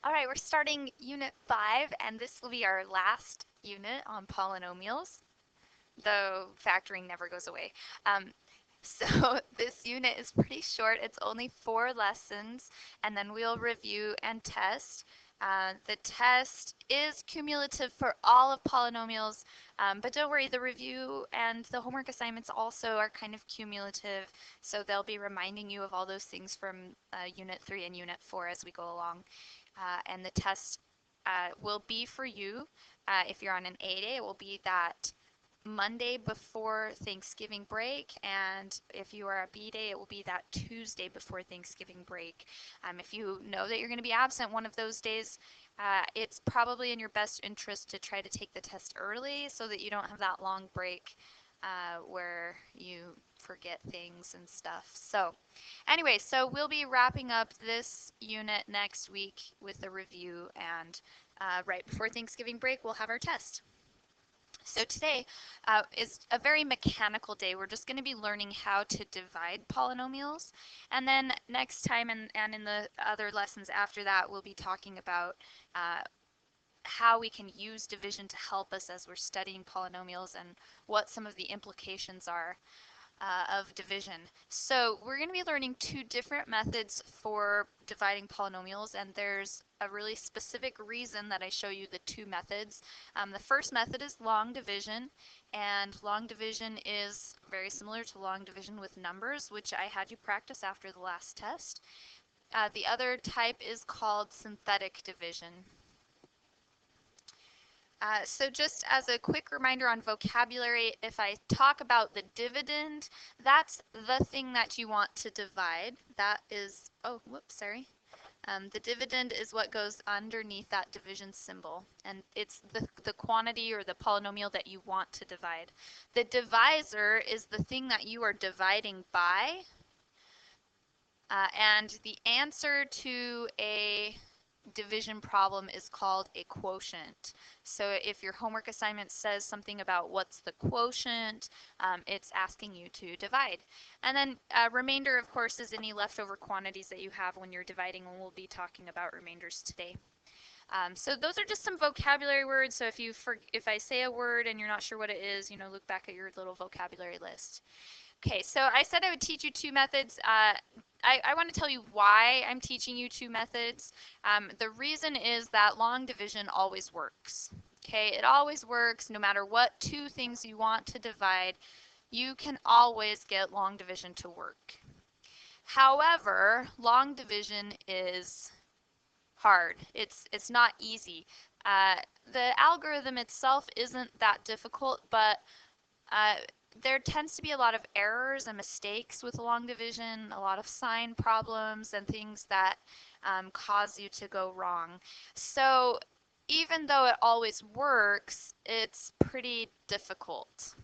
All right, we're starting Unit 5, and this will be our last unit on polynomials, though factoring never goes away. So this unit is pretty short. It's only 4 lessons, and then we'll review and test. The test is cumulative for all of polynomials, but don't worry, the review and the homework assignments also are kind of cumulative, so they'll be reminding you of all those things from Unit 3 and Unit 4 as we go along. And the test will be for you. If you're on an A day, it will be that Monday before Thanksgiving break, and if you are a B day, it will be that Tuesday before Thanksgiving break. If you know that you're going to be absent one of those days, it's probably in your best interest to try to take the test early so that you don't have that long break where you forget things and stuff. So anyway, so we'll be wrapping up this unit next week with a review, and right before Thanksgiving break, we'll have our test. So today is a very mechanical day. We're just going to be learning how to divide polynomials. And then next time and in the other lessons after that, we'll be talking about how we can use division to help us as we're studying polynomials and what some of the implications are of division. So we're going to be learning 2 different methods for dividing polynomials, and there's a really specific reason that I show you the 2 methods. The first method is long division, and long division is very similar to long division with numbers, which I had you practice after the last test. The other type is called synthetic division. So just as a quick reminder on vocabulary, if I talk about the dividend, that's the thing that you want to divide. That is, oh, whoops, sorry. The dividend is what goes underneath that division symbol, and it's the quantity or the polynomial that you want to divide. The divisor is the thing that you are dividing by, and the answer to a division problem is called a quotient. So if your homework assignment says something about what's the quotient, it's asking you to divide. And then remainder, of course, is any leftover quantities that you have when you're dividing, and we'll be talking about remainders today. So those are just some vocabulary words. So if I say a word and you're not sure what it is, look back at your little vocabulary list. Okay, so I said I would teach you 2 methods. I want to tell you why I'm teaching you 2 methods. The reason is that long division always works. Okay, it always works no matter what 2 things you want to divide. You can always get long division to work. However, long division is hard. It's not easy. The algorithm itself isn't that difficult, but there tends to be a lot of errors and mistakes with long division, a lot of sign problems and things that cause you to go wrong. So even though it always works, it's pretty difficult.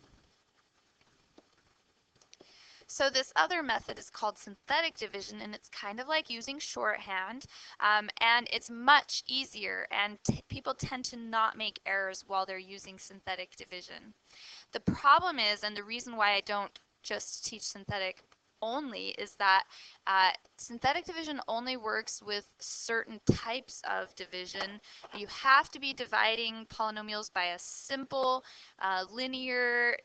So this other method is called synthetic division, and it's kind of like using shorthand, and it's much easier, and people tend to not make errors while they're using synthetic division. The problem is, and the reason why I don't just teach synthetic only, is that synthetic division only works with certain types of division. You have to be dividing polynomials by a simple linear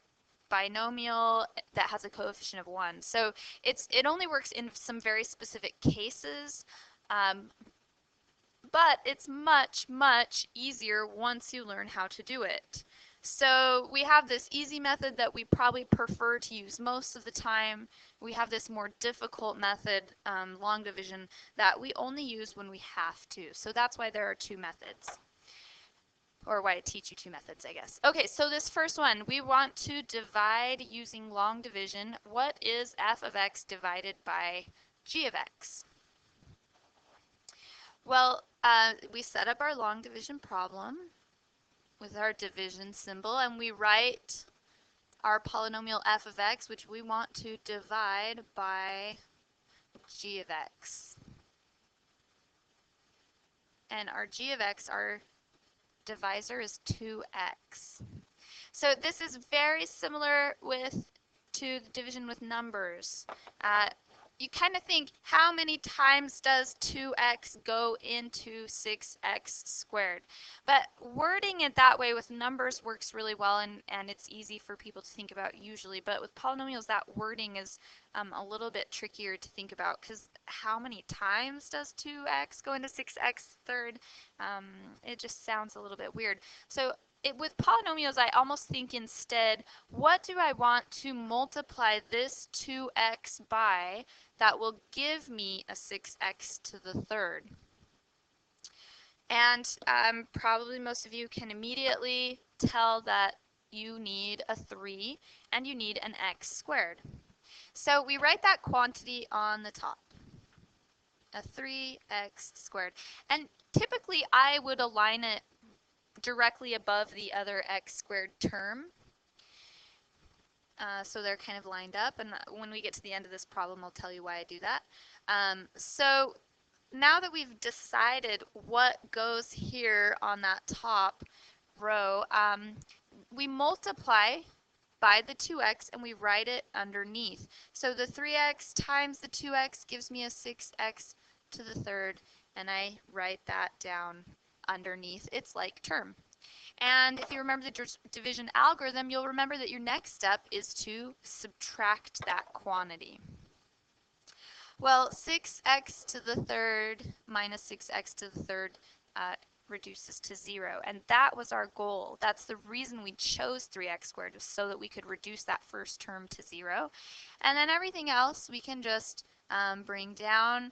binomial that has a coefficient of 1. So it only works in some very specific cases, but it's much, much easier once you learn how to do it. So we have this easy method that we probably prefer to use most of the time. We have this more difficult method, long division, that we only use when we have to. So that's why there are 2 methods. Or why I teach you 2 methods, I guess. Okay, so this first one, we want to divide using long division. What is f of x divided by g of x? Well, we set up our long division problem with our division symbol, and we write our polynomial f of x, which we want to divide by g of x. And our g of x, our divisor, is 2x. So this is very similar to the division with numbers. you kind of think, how many times does 2x go into 6x squared? But wording it that way with numbers works really well, and it's easy for people to think about usually. But with polynomials, that wording is a little bit trickier to think about, because how many times does 2x go into 6x third? It just sounds a little bit weird. So with polynomials, I almost think instead, what do I want to multiply this 2x by that will give me a 6x to the third? And probably most of you can immediately tell that you need a 3 and you need an x squared. So we write that quantity on the top, a 3x squared. And typically I would align it directly above the other x squared term. So they're kind of lined up, and when we get to the end of this problem, I'll tell you why I do that. So now that we've decided what goes here on that top row, we multiply by the 2x and we write it underneath. So the 3x times the 2x gives me a 6x to the third, and I write that down underneath its like term. And if you remember the division algorithm, you'll remember that your next step is to subtract that quantity. Well, 6x to the third minus 6x to the third reduces to 0. And that was our goal. That's the reason we chose 3x squared, was so that we could reduce that first term to 0. And then everything else we can just bring down.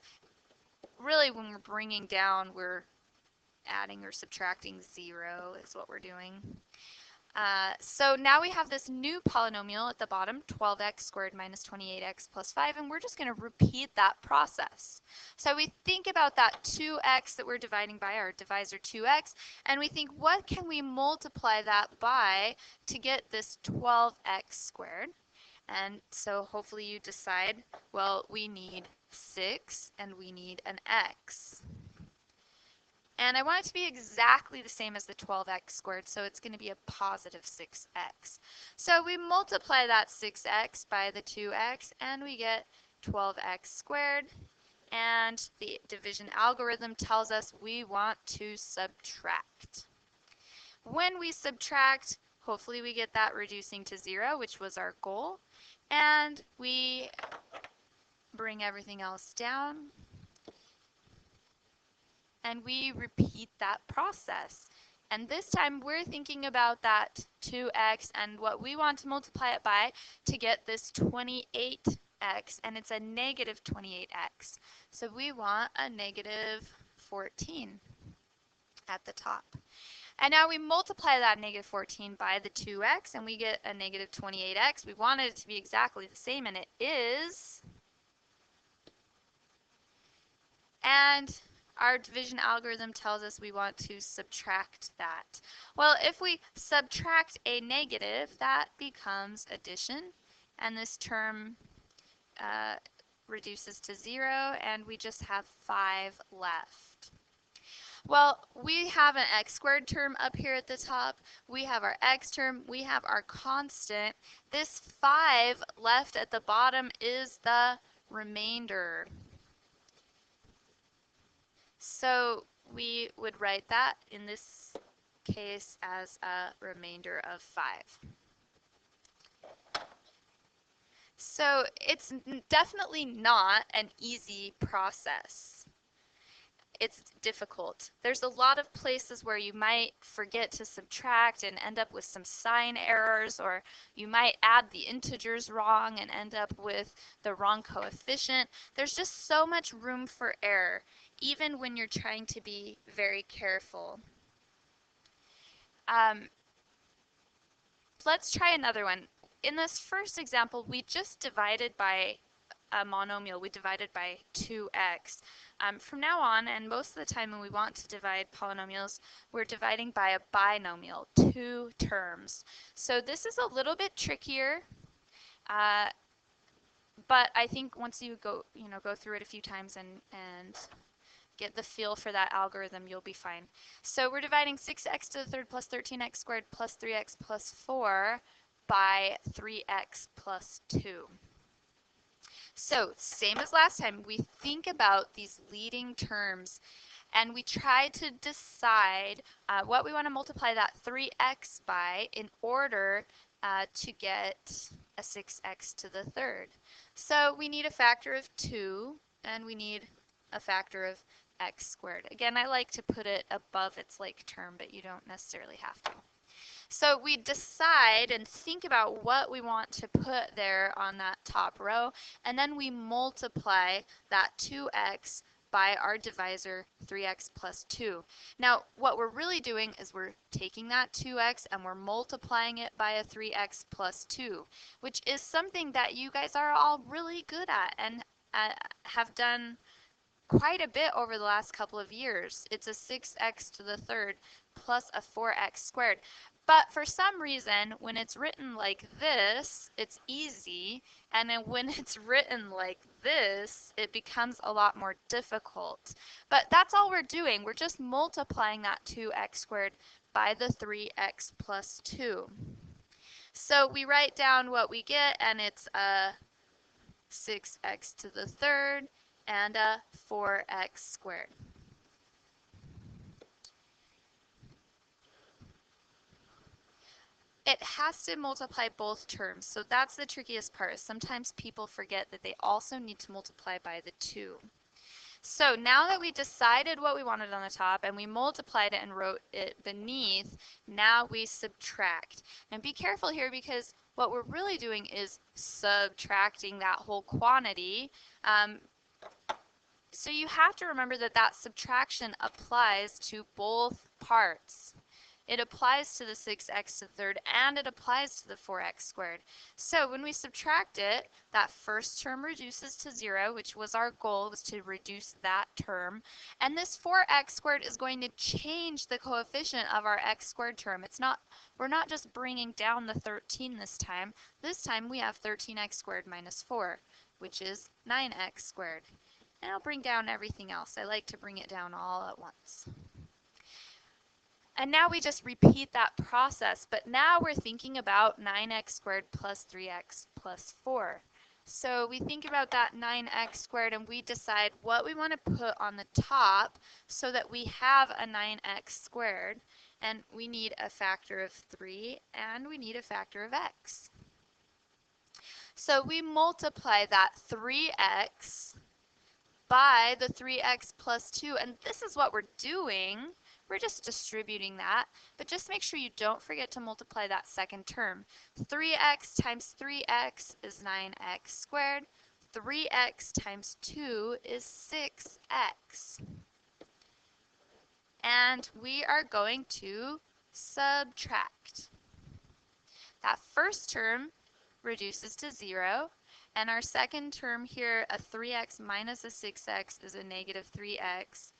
Really, when we're bringing down, we're adding or subtracting 0 is what we're doing. So now we have this new polynomial at the bottom, 12x squared minus 28x plus 5, and we're just going to repeat that process. So we think about that 2x that we're dividing by, our divisor 2x, and we think, what can we multiply that by to get this 12x squared? And so hopefully you decide, well, we need 6 and we need an x. And I want it to be exactly the same as the 12x squared, so it's going to be a positive 6x. So we multiply that 6x by the 2x, and we get 12x squared. And the division algorithm tells us we want to subtract. When we subtract, hopefully we get that reducing to 0, which was our goal. And we bring everything else down. And we repeat that process. And this time we're thinking about that 2x and what we want to multiply it by to get this 28x, and it's a negative 28x. So we want a negative 14 at the top. And now we multiply that negative 14 by the 2x, and we get a negative 28x. We wanted it to be exactly the same, and it is. And our division algorithm tells us we want to subtract that. Well, if we subtract a negative, that becomes addition, and this term reduces to 0, and we just have 5 left. Well, we have an x squared term up here at the top. We have our x term. We have our constant. This 5 left at the bottom is the remainder. So we would write that in this case as a remainder of 5. So it's definitely not an easy process. It's difficult. There's a lot of places where you might forget to subtract and end up with some sign errors, or you might add the integers wrong and end up with the wrong coefficient. There's just so much room for error, even when you're trying to be very careful. Let's try another one. In this first example, we just divided by a monomial. We divided by 2x. From now on, and most of the time when we want to divide polynomials, we're dividing by a binomial, 2 terms. So this is a little bit trickier, but I think once you go through it a few times and get the feel for that algorithm, you'll be fine. So we're dividing 6x to the third plus 13x squared plus 3x plus 4 by 3x plus 2. So same as last time, we think about these leading terms and we try to decide what we want to multiply that 3x by in order to get a 6x to the third. So we need a factor of 2 and we need a factor of x squared. Again, I like to put it above its like term, but you don't necessarily have to. So we decide and think about what we want to put there on that top row, and then we multiply that 2x by our divisor 3x plus 2. Now, what we're really doing is we're taking that 2x and we're multiplying it by a 3x plus 2, which is something that you guys are all really good at and have done quite a bit over the last couple of years. It's a 6x to the third plus a 4x squared. But for some reason, when it's written like this, it's easy. And then when it's written like this, it becomes a lot more difficult. But that's all we're doing. We're just multiplying that 2x squared by the 3x plus 2. So we write down what we get, and it's a 6x to the third and a 4x squared. It has to multiply both terms, so that's the trickiest part. Sometimes people forget that they also need to multiply by the 2. So now that we decided what we wanted on the top and we multiplied it and wrote it beneath, now we subtract. And be careful here because what we're really doing is subtracting that whole quantity. So you have to remember that that subtraction applies to both parts. It applies to the 6x to the third and it applies to the 4x squared. So when we subtract it, that first term reduces to 0, which was our goal, was to reduce that term. And this 4x squared is going to change the coefficient of our x squared term. We're not just bringing down the 13 this time. This time we have 13x squared minus 4, which is 9x squared. And I'll bring down everything else. I like to bring it down all at once. And now we just repeat that process, but now we're thinking about 9x squared plus 3x plus 4. So we think about that 9x squared and we decide what we want to put on the top so that we have a 9x squared. And we need a factor of 3 and we need a factor of x. So we multiply that 3x by the 3x plus 2, and this is what we're doing. We're just distributing that, but just make sure you don't forget to multiply that second term. 3x times 3x is 9x squared. 3x times 2 is 6x. And we are going to subtract. That first term reduces to 0. And our second term here, a 3x minus a 6x, is a negative 3x,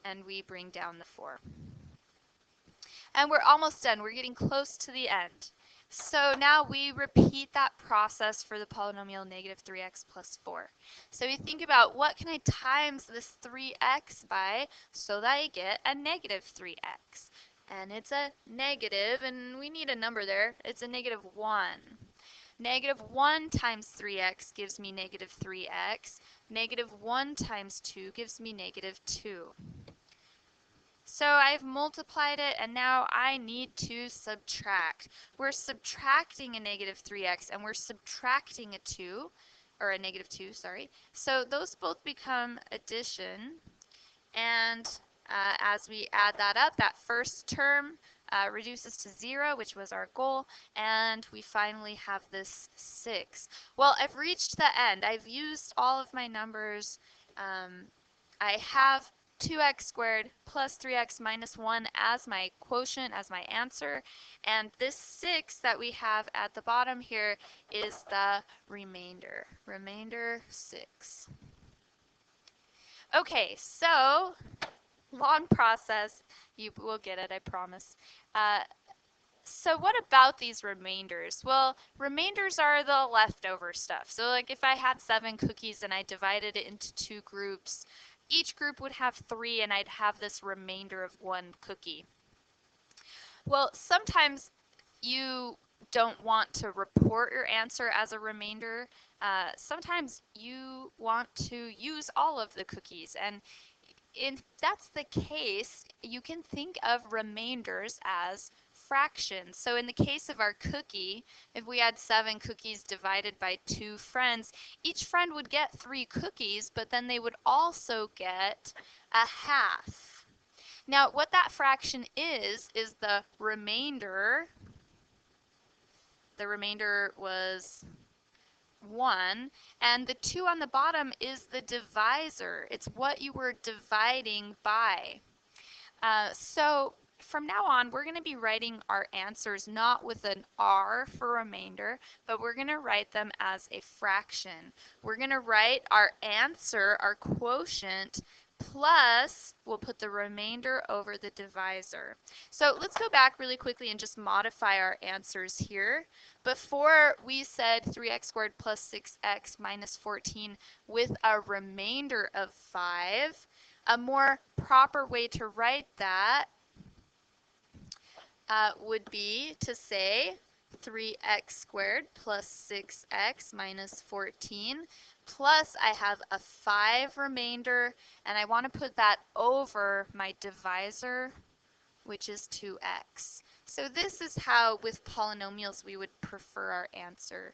and we bring down the 4. And we're almost done. We're getting close to the end. So now we repeat that process for the polynomial negative 3x plus 4. So we think about what can I times this 3x by so that I get a negative 3x. And it's a negative, and we need a number there. It's a negative 1. Negative 1 times 3x gives me negative 3x. Negative 1 times 2 gives me negative 2. So I've multiplied it, and now I need to subtract. We're subtracting a negative 3x, and we're subtracting a 2, or a negative 2, sorry. So those both become addition, and as we add that up, that first term reduces to 0, which was our goal, and we finally have this 6. Well, I've reached the end. I've used all of my numbers. I have 2x squared plus 3x minus 1 as my quotient, as my answer, and this 6 that we have at the bottom here is the remainder. Remainder 6. Okay, so long process. You will get it, I promise. So what about these remainders? Well, remainders are the leftover stuff. So like if I had 7 cookies and I divided it into 2 groups, each group would have 3 and I'd have this remainder of 1 cookie. Well, sometimes you don't want to report your answer as a remainder, sometimes you want to use all of the cookies. And if that's the case, you can think of remainders as fractions. So in the case of our cookie, if we had 7 cookies divided by 2 friends, each friend would get 3 cookies, but then they would also get a half. Now, what that fraction is the remainder. The remainder was 1, and the 2 on the bottom is the divisor. It's what you were dividing by. So from now on, we're going to be writing our answers not with an R for remainder, but we're going to write them as a fraction. We're going to write our answer, our quotient, plus we'll put the remainder over the divisor. So let's go back really quickly and just modify our answers here. Before we said 3x squared plus 6x minus 14 with a remainder of 5. A more proper way to write that would be to say 3x squared plus 6x minus 14 plus I have a 5 remainder, and I want to put that over my divisor, which is 2x. So this is how, with polynomials, we would prefer our answer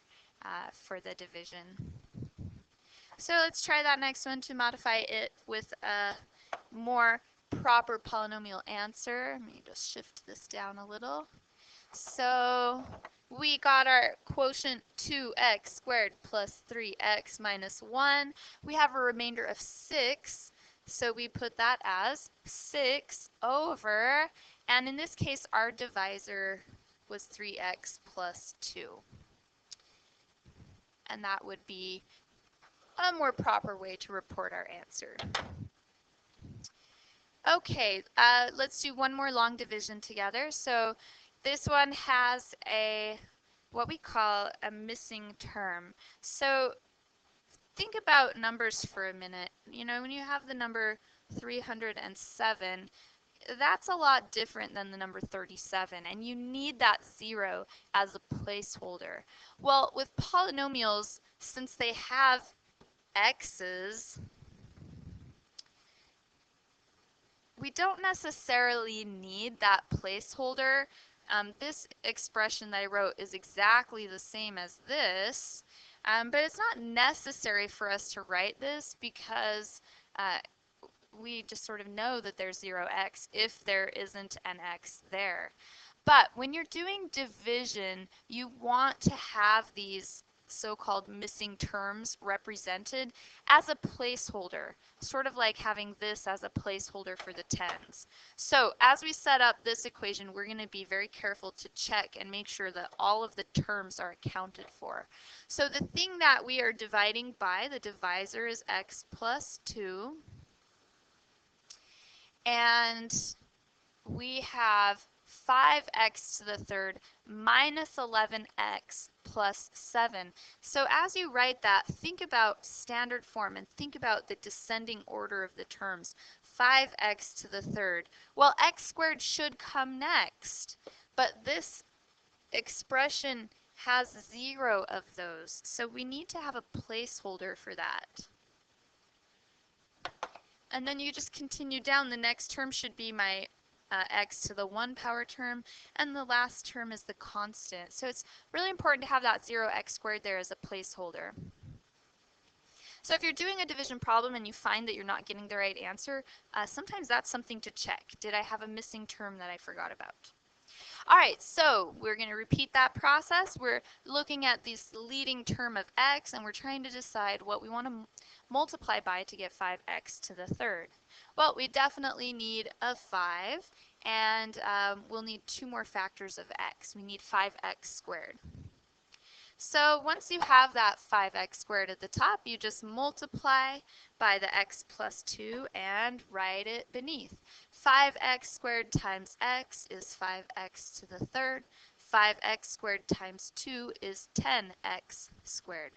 for the division. So let's try that next one to modify it with a more proper polynomial answer. Let me just shift this down a little. So we got our quotient 2x squared plus 3x minus 1. We have a remainder of 6, so we put that as 6 over, and in this case our divisor was 3x plus 2. And that would be a more proper way to report our answer. Okay, let's do one more long division together. So this one has what we call a missing term. So think about numbers for a minute. You know, when you have the number 307, that's a lot different than the number 37, and you need that 0 as a placeholder. Well, with polynomials, since they have x's, we don't necessarily need that placeholder. This expression that I wrote is exactly the same as this, but it's not necessary for us to write this because we just sort of know that there's 0x if there isn't an x there. But when you're doing division, you want to have these so-called missing terms represented as a placeholder, sort of like having this as a placeholder for the tens. So as we set up this equation, we're going to be very careful to check and make sure that all of the terms are accounted for. So the thing that we are dividing by, the divisor, is x plus 2. And we have 5x to the third minus 11x plus 7. So as you write that, think about standard form and think about the descending order of the terms. 5x to the third. Well, x squared should come next, but this expression has 0 of those, so we need to have a placeholder for that. And then you just continue down. The next term should be my x to the 1 power term, and the last term is the constant. So it's really important to have that 0x squared there as a placeholder. So if you're doing a division problem and you find that you're not getting the right answer, sometimes that's something to check. Did I have a missing term that I forgot about? All right, so we're going to repeat that process. We're looking at this leading term of x, and we're trying to decide what we want to multiply by to get 5x to the third. Well, we definitely need a 5, and we'll need 2 more factors of x. We need 5x squared. So once you have that 5x squared at the top, you just multiply by the x plus 2 and write it beneath. 5x squared times x is 5x to the third. 5x squared times 2 is 10x squared.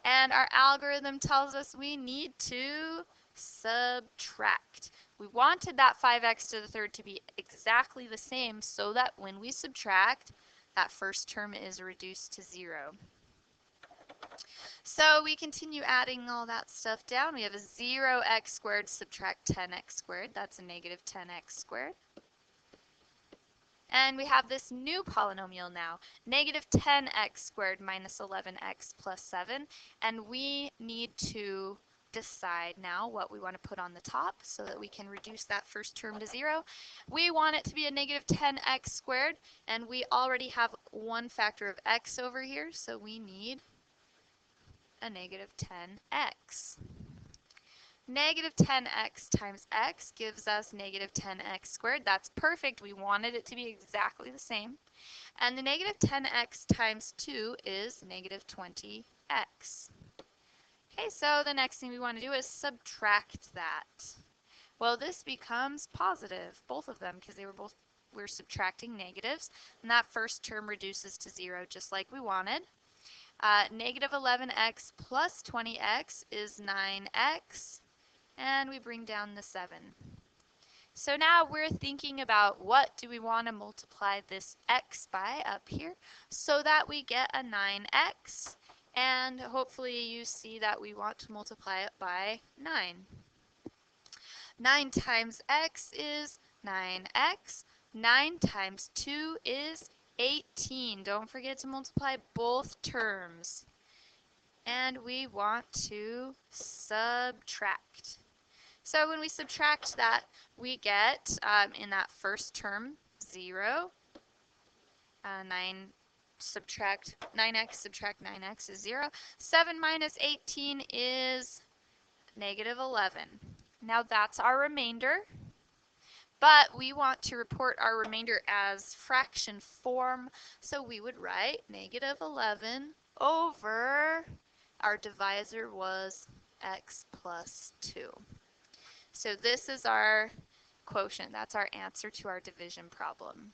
And our algorithm tells us we need to subtract. We wanted that 5x to the third to be exactly the same so that when we subtract, that first term is reduced to 0. So we continue adding all that stuff down. We have a 0x squared subtract 10x squared. That's a negative 10x squared. And we have this new polynomial now, negative 10x squared minus 11x plus 7. And we need to decide now what we want to put on the top so that we can reduce that first term to 0. We want it to be a negative 10x squared, and we already have one factor of x over here, so we need a negative 10x. Negative 10x times x gives us negative 10x squared. That's perfect. We wanted it to be exactly the same. And the negative 10x times 2 is negative 20x. Okay, so the next thing we want to do is subtract that. Well, this becomes positive, both of them, because we're subtracting negatives. And that first term reduces to 0 just like we wanted. Negative 11x plus 20x is 9x. And we bring down the 7. So now we're thinking about what do we want to multiply this x by up here so that we get a 9x. And hopefully you see that we want to multiply it by 9. 9 times x is 9x. 9 times 2 is 18. Don't forget to multiply both terms. And we want to subtract. So when we subtract that, we get, in that first term, 0. 9x subtract 9x is 0. 7 minus 18 is negative 11. Now that's our remainder, but we want to report our remainder as fraction form, so we would write negative 11 over, our divisor was x plus 2. So this is our quotient. That's our answer to our division problem.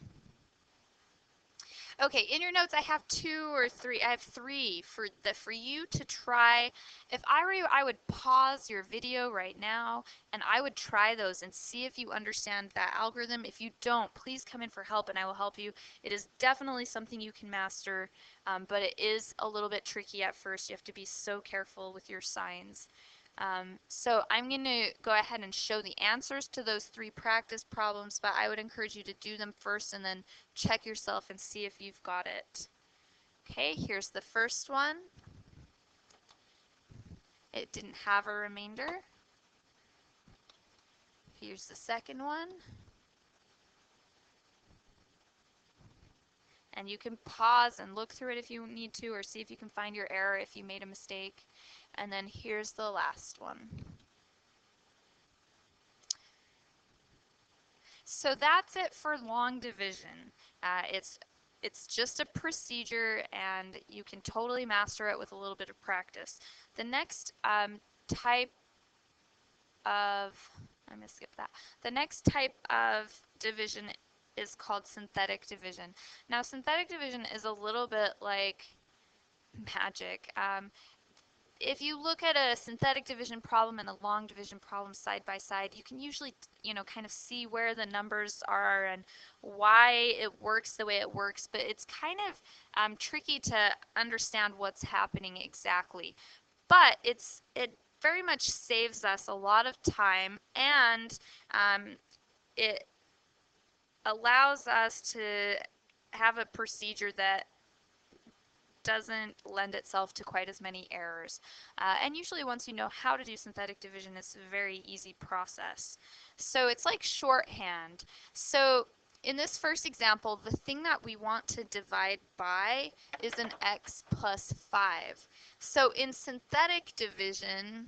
Okay, in your notes I have 2 or 3. I have 3 for you to try. If I were you, I would pause your video right now and I would try those and see if you understand that algorithm. If you don't, please come in for help and I will help you. It is definitely something you can master, but it is a little bit tricky at first. You have to be so careful with your signs. So I'm going to go ahead and show the answers to those 3 practice problems, but I would encourage you to do them first and then check yourself and see if you've got it. Okay, here's the first one. It didn't have a remainder. Here's the second one. And you can pause and look through it if you need to, or see if you can find your error if you made a mistake. And then here's the last one. So that's it for long division. It's just a procedure and you can totally master it with a little bit of practice. The next type of, I'm going to skip that. The next type of division is called synthetic division. Now synthetic division is a little bit like magic. If you look at a synthetic division problem and a long division problem side by side, you can usually, kind of see where the numbers are and why it works the way it works, but it's kind of tricky to understand what's happening exactly. But it very much saves us a lot of time, and it allows us to have a procedure that doesn't lend itself to quite as many errors. And usually once you know how to do synthetic division, it's a very easy process. So it's like shorthand. So in this first example, the thing that we want to divide by is an x plus 5. So in synthetic division,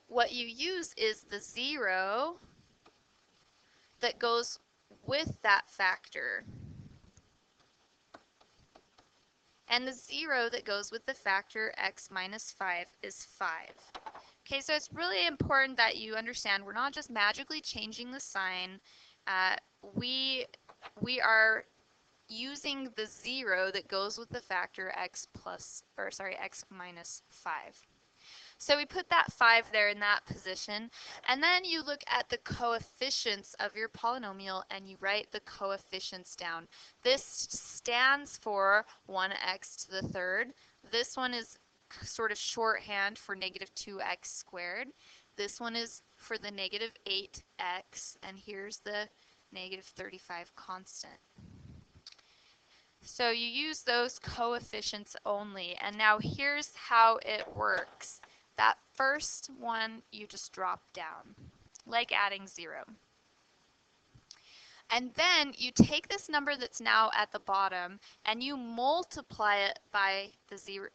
what you use is the 0 that goes with that factor, and the 0 that goes with the factor x minus 5 is 5. Okay, so it's really important that you understand we're not just magically changing the sign. We are using the 0 that goes with the factor x minus 5. So we put that 5 there in that position, and then you look at the coefficients of your polynomial and you write the coefficients down. This stands for 1x to the third. This one is sort of shorthand for negative 2x squared. This one is for the negative 8x, and here's the negative 35 constant. So you use those coefficients only, and now here's how it works. That first one you just drop down, like adding 0. And then you take this number that's now at the bottom and you multiply it by the zero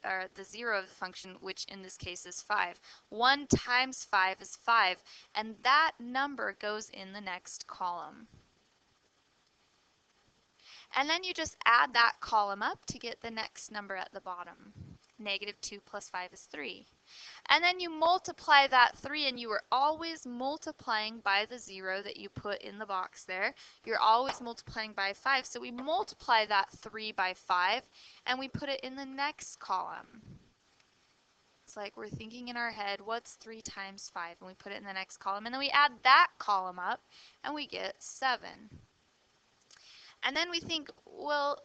of the function, which in this case is 5. 1 times 5 is 5, and that number goes in the next column. And then you just add that column up to get the next number at the bottom. Negative 2 plus 5 is 3. And then you multiply that 3, and you are always multiplying by the 0 that you put in the box there. You're always multiplying by 5, so we multiply that 3 by 5, and we put it in the next column. It's like we're thinking in our head, what's 3 times 5? And we put it in the next column, and then we add that column up, and we get 7. And then we think, well,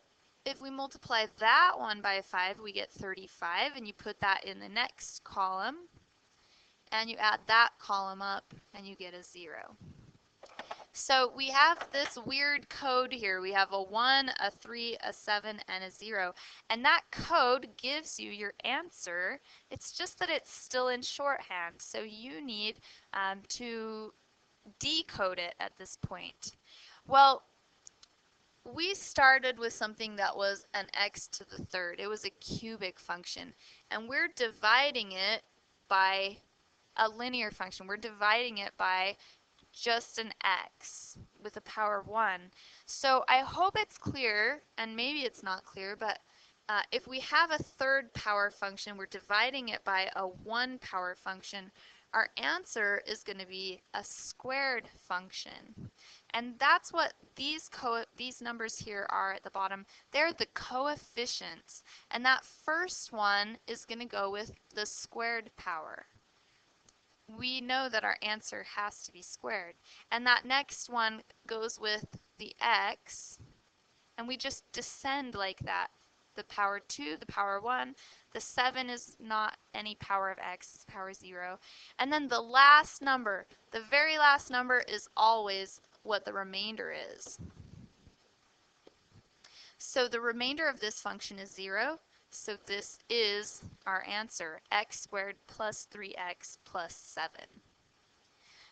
if we multiply that one by 5, we get 35, and you put that in the next column, and you add that column up, and you get a 0. So we have this weird code here. We have a 1, a 3, a 7, and a 0. And that code gives you your answer. It's just that it's still in shorthand, so you need to decode it at this point. Well, we started with something that was an x to the third. It was a cubic function, and we're dividing it by a linear function. We're dividing it by just an x with a power of 1. So I hope it's clear, and maybe it's not clear, but if we have a third power function, we're dividing it by a 1 power function, our answer is going to be a squared function. And that's what these numbers here are at the bottom. They're the coefficients. And that first one is going to go with the squared power. We know that our answer has to be squared. And that next one goes with the x. And we just descend like that. The power 2, the power 1. The 7 is not any power of x, it's power 0. And then the last number, the very last number is always what the remainder is. So the remainder of this function is 0. So this is our answer, x squared plus 3x plus 7.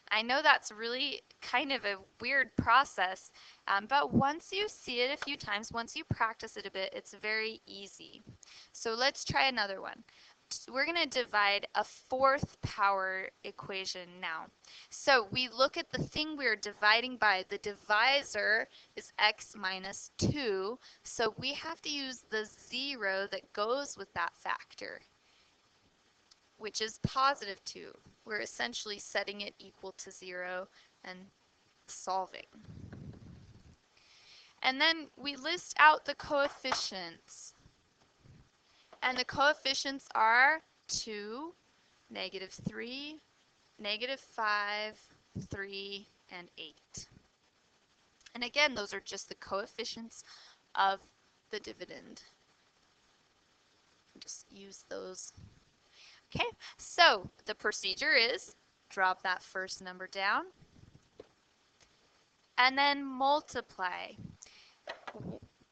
I know that's really kind of a weird process, but once you see it a few times, once you practice it a bit, it's very easy. So let's try another one. We're going to divide a fourth power equation now. So we look at the thing we're dividing by. The divisor is x minus 2, so we have to use the 0 that goes with that factor, which is positive 2. We're essentially setting it equal to 0 and solving. And then we list out the coefficients. And the coefficients are 2, negative 3, negative 5, 3, and 8. And again, those are just the coefficients of the dividend. Just use those. Okay, so the procedure is drop that first number down and then multiply.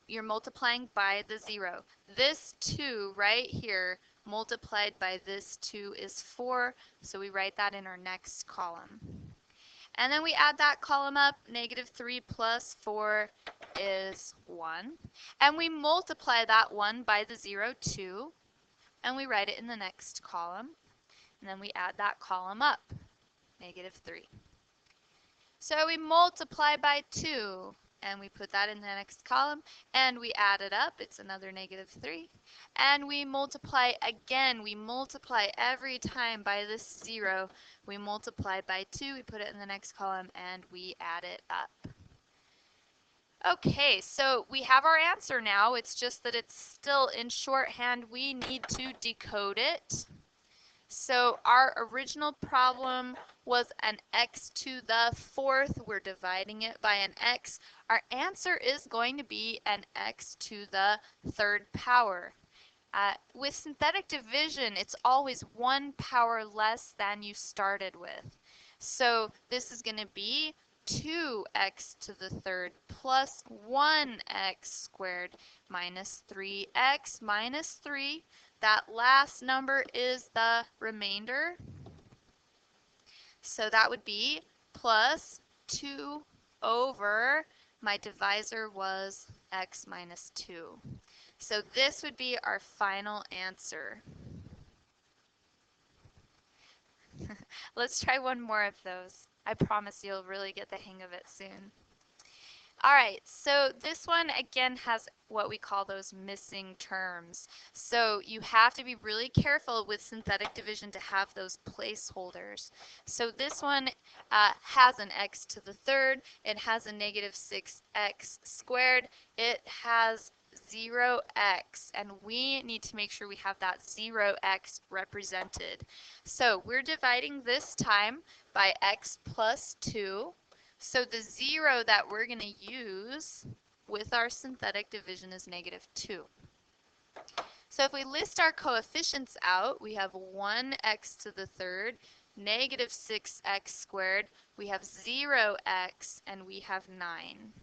You're multiplying by the 0. This 2 right here multiplied by this 2 is 4, so we write that in our next column. And then we add that column up. Negative 3 plus 4 is 1. And we multiply that 1 by the 0, 2, and we write it in the next column. And then we add that column up, negative 3. So we multiply by 2, and we put that in the next column, and we add it up. It's another negative 3. And we multiply again. We multiply every time by this 0. We multiply by 2, we put it in the next column, and we add it up. Okay, so we have our answer now. It's just that it's still in shorthand. We need to decode it. So our original problem was an x to the fourth. We're dividing it by an x. Our answer is going to be an x to the third power. With synthetic division, it's always one power less than you started with. So this is going to be 2x to the third plus 1x squared minus 3x minus 3. That last number is the remainder. So that would be plus 2 over, my divisor was x minus 2. So this would be our final answer. Let's try one more of those. I promise you'll really get the hang of it soon. All right, so this one again has what we call those missing terms. So you have to be really careful with synthetic division to have those placeholders. So this one has an x to the third, it has a negative 6x squared, it has 0x, and we need to make sure we have that 0x represented. So we're dividing this time by x plus 2. So the 0 that we're going to use with our synthetic division is negative 2. So if we list our coefficients out, we have 1x to the third, negative 6x squared, we have 0x, and we have 9.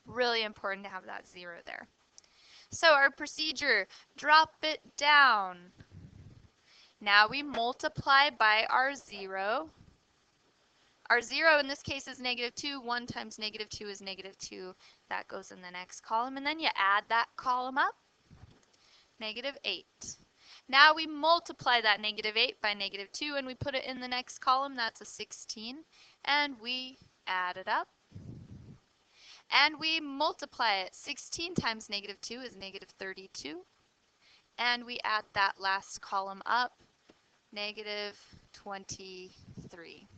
Really important to have that 0 there. So our procedure, drop it down. Now we multiply by our 0. Our 0 in this case is negative 2. 1 times negative 2 is negative 2. That goes in the next column. And then you add that column up. Negative 8. Now we multiply that negative 8 by negative 2 and we put it in the next column. That's a 16. And we add it up. And we multiply it. 16 times negative 2 is negative 32. And we add that last column up. Negative 23.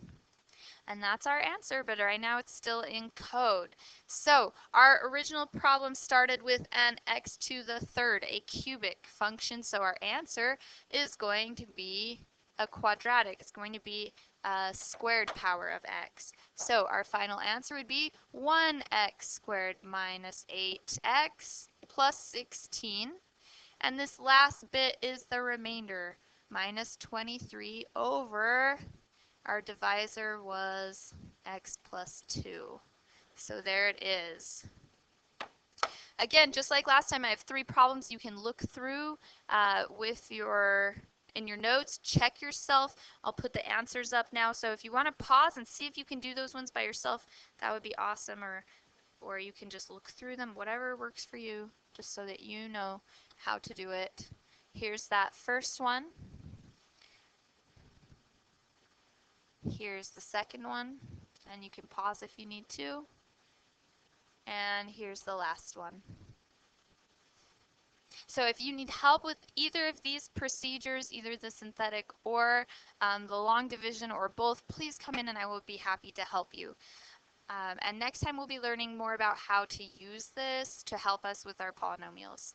And that's our answer, but right now it's still in code. So our original problem started with an x to the third, a cubic function. So our answer is going to be a quadratic. It's going to be a squared power of x. So our final answer would be 1x squared minus 8x plus 16. And this last bit is the remainder, minus 23 over, our divisor was x plus 2. So there it is. Again, just like last time, I have 3 problems you can look through in your notes. Check yourself. I'll put the answers up now. So if you want to pause and see if you can do those ones by yourself, that would be awesome. Or you can just look through them, whatever works for you, just so that you know how to do it. Here's that first one. Here's the second one, and you can pause if you need to. And here's the last one. So if you need help with either of these procedures, either the synthetic or the long division or both, please come in and I will be happy to help you. And next time we'll be learning more about how to use this to help us with our polynomials.